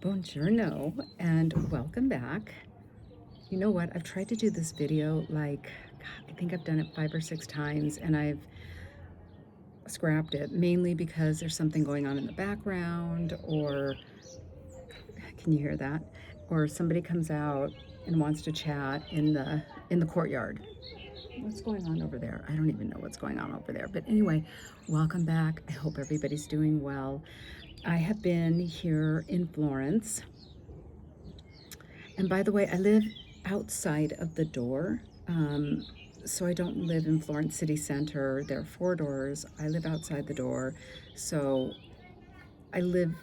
Buongiorno and welcome back. You know what? I've tried to do this video I think I've done it 5 or 6 times and I've scrapped it mainly because there's something going on in the background, or can you hear that? Or somebody comes out and wants to chat in the courtyard. What's going on over there? I don't even know what's going on over there. But anyway, welcome back. I hope everybody's doing well. I have been here in Florence. And by the way, I live outside of the door. So I don't live in Florence City Center. There are four doors. I live outside the door. So I live,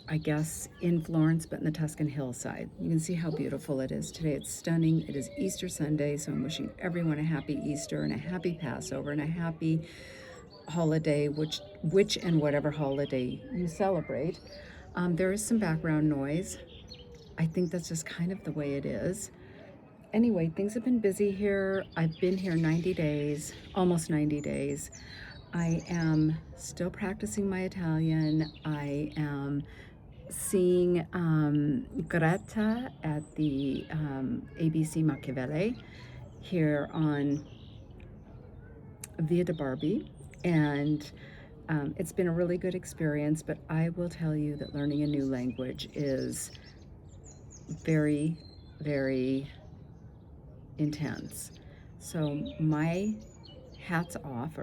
I guess, in Florence, but in the Tuscan hillside. You can see how beautiful it is today. It's stunning. It is Easter Sunday, so I'm wishing everyone a happy Easter and a happy Passover and a happy holiday, which and whatever holiday you celebrate. There is some background noise. I think that's just kind of the way it is. Anyway, things have been busy here. I've been here 90 days, almost 90 days. I am still practicing my Italian. I am seeing Greta at the ABC Machiavelli here on Via de Barbie. And it's been a really good experience, but I will tell you that learning a new language is very, very intense. So my hat off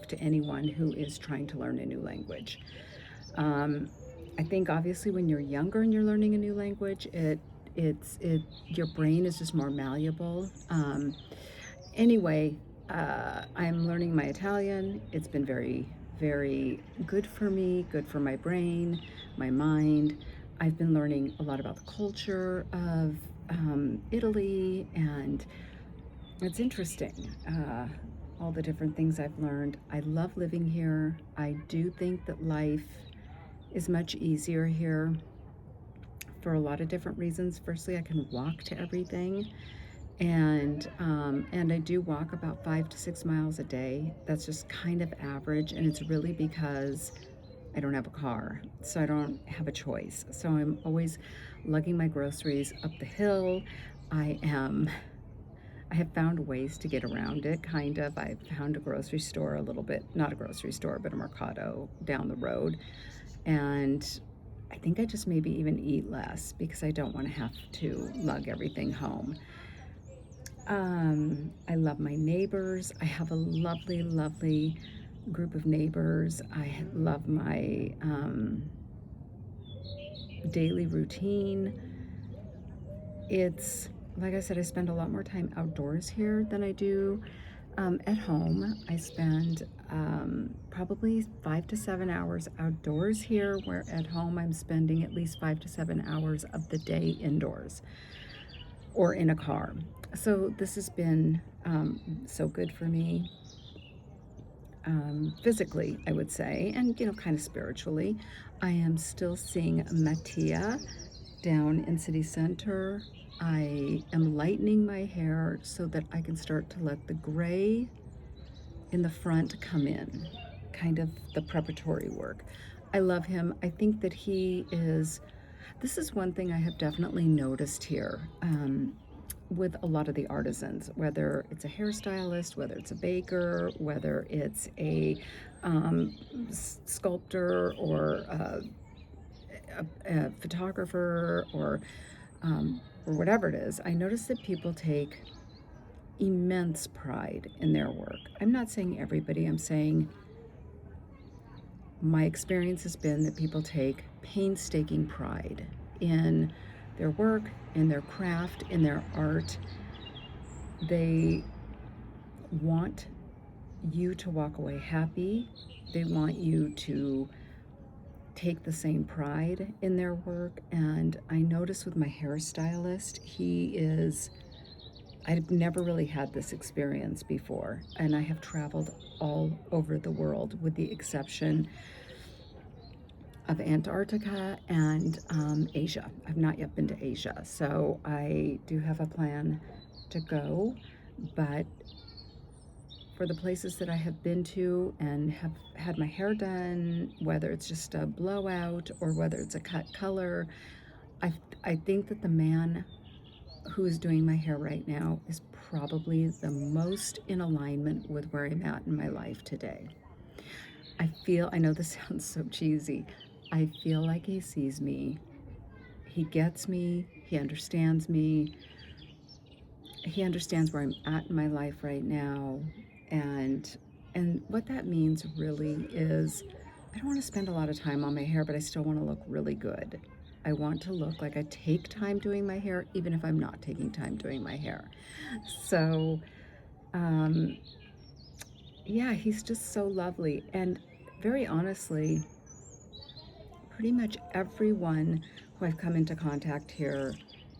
to anyone who is trying to learn a new language. I think obviously when you're younger and you're learning a new language, your brain is just more malleable. Anyway, I'm learning my Italian. It's been very, very good for me, good for my brain, my mind. I've been learning a lot about the culture of Italy, and it's interesting, all the different things I've learned. I love living here. I do think that life is much easier here for a lot of different reasons. Firstly, I can walk to everything, and I do walk about 5 to 6 miles a day. That's just kind of average, and it's really because I don't have a car, so I don't have a choice. So I'm always lugging my groceries up the hill. I have found ways to get around it, kind of. I found a grocery store a little bit, not a grocery store, but a mercado down the road. And I think I just maybe even eat less because I don't want to have to lug everything home. I love my neighbors. I have a lovely, lovely group of neighbors. I love my daily routine. It's, like I said, I spend a lot more time outdoors here than I do at home. I spend probably 5 to 7 hours outdoors here, where at home I'm spending at least 5 to 7 hours of the day indoors or in a car. So this has been so good for me, physically, I would say, and kind of spiritually. I am still seeing Mattia down in city center. I am lightening my hair so that I can start to let the gray in the front come in, kind of the preparatory work. I love him. I think that this is one thing I have definitely noticed here with a lot of the artisans, whether it's a hairstylist, whether it's a baker, whether it's a sculptor or a photographer or whatever it is. I notice that people take immense pride in their work. I'm not saying everybody, I'm saying my experience has been that people take painstaking pride in their work, in their craft, in their art. They want you to walk away happy. They want you to take the same pride in their work. And I notice with my hairstylist, I've never really had this experience before, and I have traveled all over the world with the exception of Antarctica and Asia. I've not yet been to Asia, so I do have a plan to go, but for the places that I have been to and have had my hair done, whether it's just a blowout or whether it's a cut color, I, I think that the man who is doing my hair right now is probably the most in alignment with where I'm at in my life today. I know this sounds so cheesy, I feel like he sees me. He gets me, he understands me, he understands where I'm at in my life right now. And what that means really is I don't want to spend a lot of time on my hair, but I still want to look really good. I want to look like I take time doing my hair, even if I'm not taking time doing my hair. So, um, yeah, he's just so lovely. And very honestly, pretty much everyone who I've come into contact here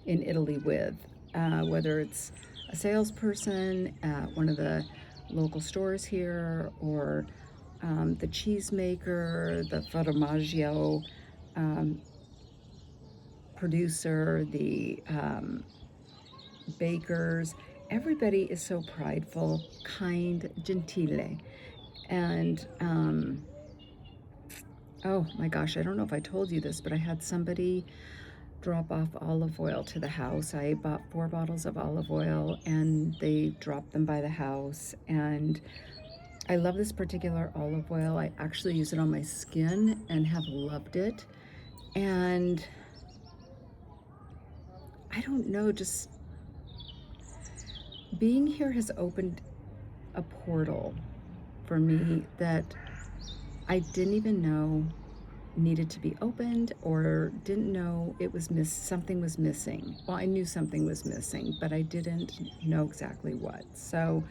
in Italy with, whether it's a salesperson at one of the local stores here, or the cheesemaker, the formaggio um, producer, the bakers, everybody is so prideful, kind, gentile. And oh my gosh, I don't know if I told you this, but I had somebody drop off olive oil to the house. I bought 4 bottles of olive oil and they dropped them by the house. And I love this particular olive oil. I actually use it on my skin and have loved it. And I don't know, just being here has opened a portal for me that I didn't even know needed to be opened, or didn't know it was something was missing. Well, I knew something was missing, but I didn't know exactly what. So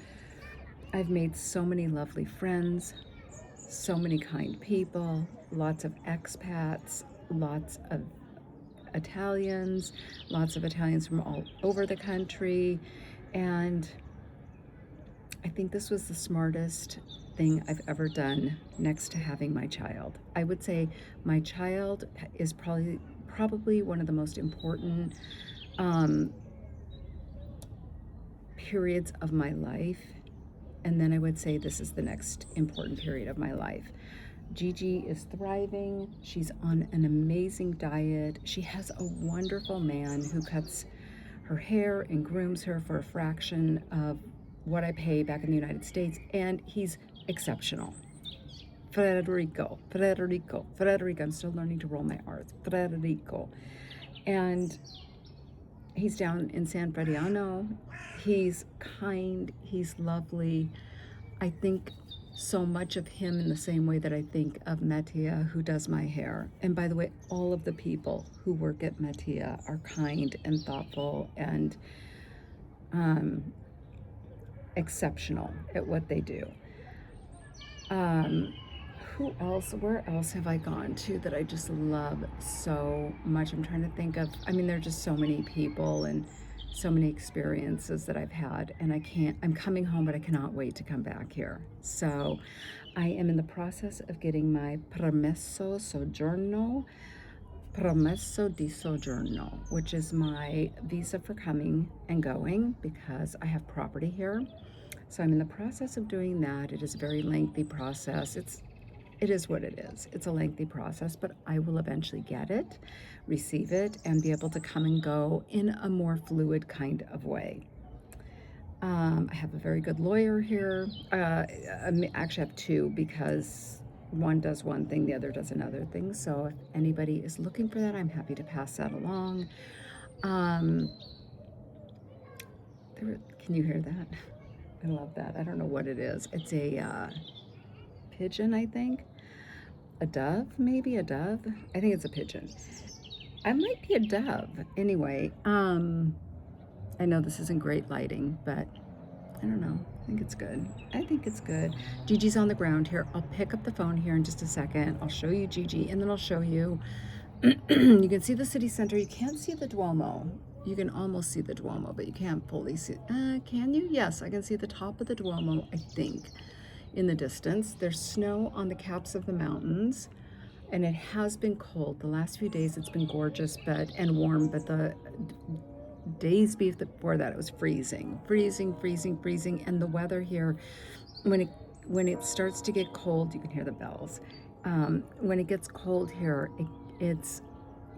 I've made so many lovely friends, so many kind people, lots of expats, lots of Italians, lots of Italians from all over the country. And I think this was the smartest thing I've ever done next to having my child. I would say my child is probably one of the most important um, periods of my life. And then I would say this is the next important period of my life. Gigi is thriving. She's on an amazing diet. She has a wonderful man who cuts her hair and grooms her for a fraction of what I pay back in the United States, and he's exceptional. Federico. I'm still learning to roll my R's. Federico. And he's down in San Frediano. He's kind, he's lovely. I think so much of him in the same way that I think of Mattia, who does my hair. And by the way, all of the people who work at Mattia are kind and thoughtful and exceptional at what they do. Who else? Where else have I gone to that I just love so much? I'm trying to think of, there are just so many people and so many experiences that I've had, and I'm coming home, but I cannot wait to come back here. So I am in the process of getting my permesso di soggiorno, which is my visa for coming and going because I have property here. So I'm in the process of doing that. It is a very lengthy process. It is what it is. It's a lengthy process, but I will eventually get it, receive it, and be able to come and go in a more fluid kind of way. I have a very good lawyer here. I actually have 2 because one does one thing, the other does another thing. So if anybody is looking for that, I'm happy to pass that along. Can you hear that? I love that. I don't know what it is. It's a pigeon, I think. A dove, maybe a dove. I think it's a pigeon. I might be a dove. Anyway, I know this isn't great lighting, but I don't know. I think it's good. I think it's good. Gigi's on the ground here. I'll pick up the phone here in just a second. I'll show you Gigi, and then I'll show you. You can see the city center. You can't see the Duomo. You can almost see the Duomo, but you can't fully see. Can you? Yes, I can see the top of the Duomo, I think, in the distance. There's snow on the caps of the mountains, and it has been cold. The last few days it's been gorgeous and warm, but the days before that it was freezing, and the weather here when it when it starts to get cold, you can hear the bells. When it gets cold here, it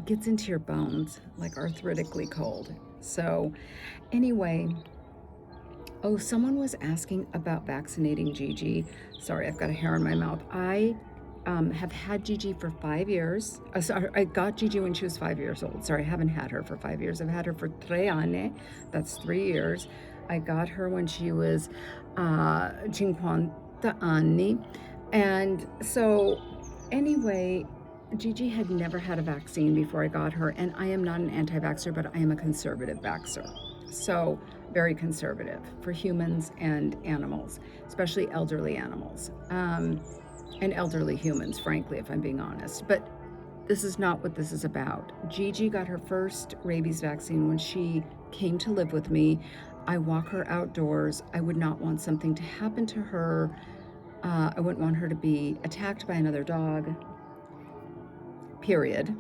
gets into your bones, like arthritically cold. So, anyway, oh, someone was asking about vaccinating Gigi. Sorry, I've got a hair in my mouth. I have had Gigi for 5 years. Sorry, I got Gigi when she was 5 years old. Sorry, I haven't had her for 5 years. I've had her for 3 anni. That's 3 years. I got her when she was 50 anni. And so, anyway, Gigi had never had a vaccine before I got her, and I am not an anti-vaxxer, but I am a conservative vaxxer. So, very conservative for humans and animals, especially elderly animals, and elderly humans, frankly, if I'm being honest. But this is not what this is about. Gigi got her first rabies vaccine when she came to live with me. I walk her outdoors. I would not want something to happen to her. I wouldn't want her to be attacked by another dog, period.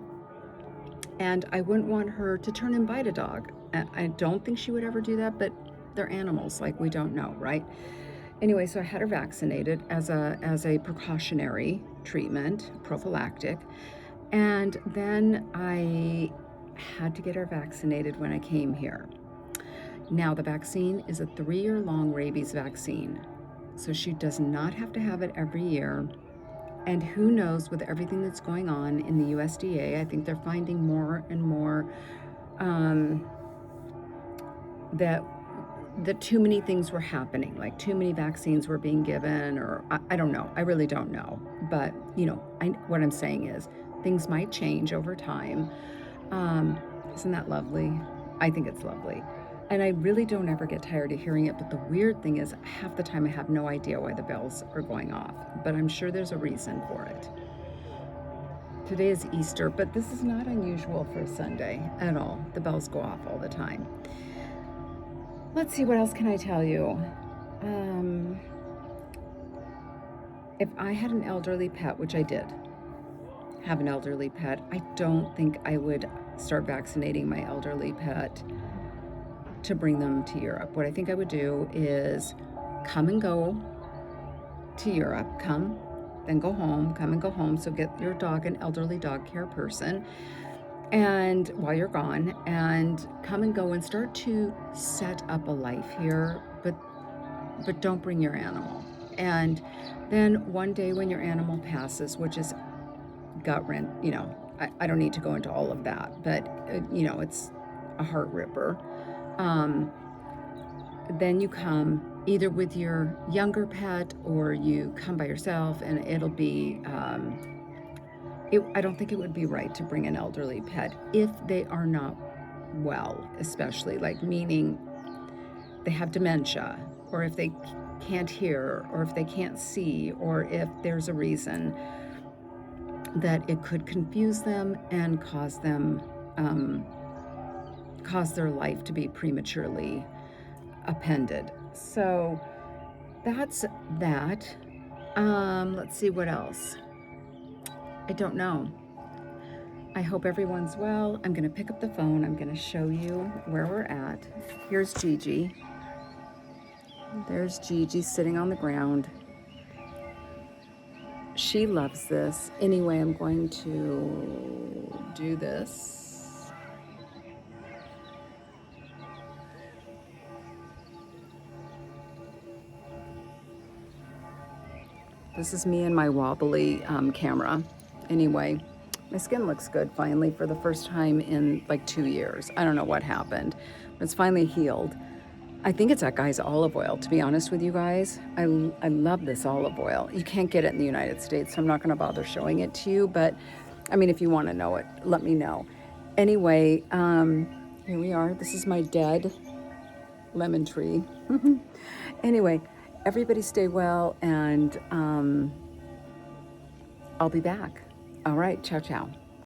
And I wouldn't want her to turn and bite a dog. I don't think she would ever do that, but they're animals, like we don't know, right? Anyway, so I had her vaccinated as a precautionary treatment, prophylactic. And then I had to get her vaccinated when I came here. Now, the vaccine is a 3-year-long rabies vaccine. So she does not have to have it every year. And who knows, with everything that's going on in the USDA, I think they're finding more and more that too many things were happening, like too many vaccines were being given, or I don't know. I really don't know. But, what I'm saying is things might change over time. Isn't that lovely? I think it's lovely. And I really don't ever get tired of hearing it. But the weird thing is, half the time I have no idea why the bells are going off. But I'm sure there's a reason for it. Today is Easter, but this is not unusual for a Sunday at all. The bells go off all the time. Let's see, what else can I tell you? If I had an elderly pet, which I did have an elderly pet, I don't think I would start vaccinating my elderly pet to bring them to Europe. What I think I would do is come and go to Europe, come, then go home, come and go home. So get your dog an elderly dog care person, and while you're gone, and come and go and start to set up a life here, but don't bring your animal. And then one day when your animal passes, which is gut wrench, I don't need to go into all of that, but it's a heart ripper. Then you come either with your younger pet, or you come by yourself, and it'll be I don't think it would be right to bring an elderly pet if they are not well, especially, like, meaning they have dementia, or if they can't hear, or if they can't see, or if there's a reason that it could confuse them and cause their life to be prematurely appended. So that's that. Let's see, what else? I don't know. I hope everyone's well. I'm going to pick up the phone. I'm going to show you where we're at. Here's Gigi. There's Gigi sitting on the ground. She loves this. Anyway, I'm going to do this. This is me and my wobbly camera. Anyway, my skin looks good finally for the first time in like 2 years. I don't know what happened, but it's finally healed. I think it's that guy's olive oil, to be honest with you guys. I love this olive oil. You can't get it in the United States, so I'm not going to bother showing it to you. But, I mean, if you want to know it, let me know. Anyway, here we are. This is my dead lemon tree. Anyway, everybody stay well, and I'll be back. All right, ciao, ciao.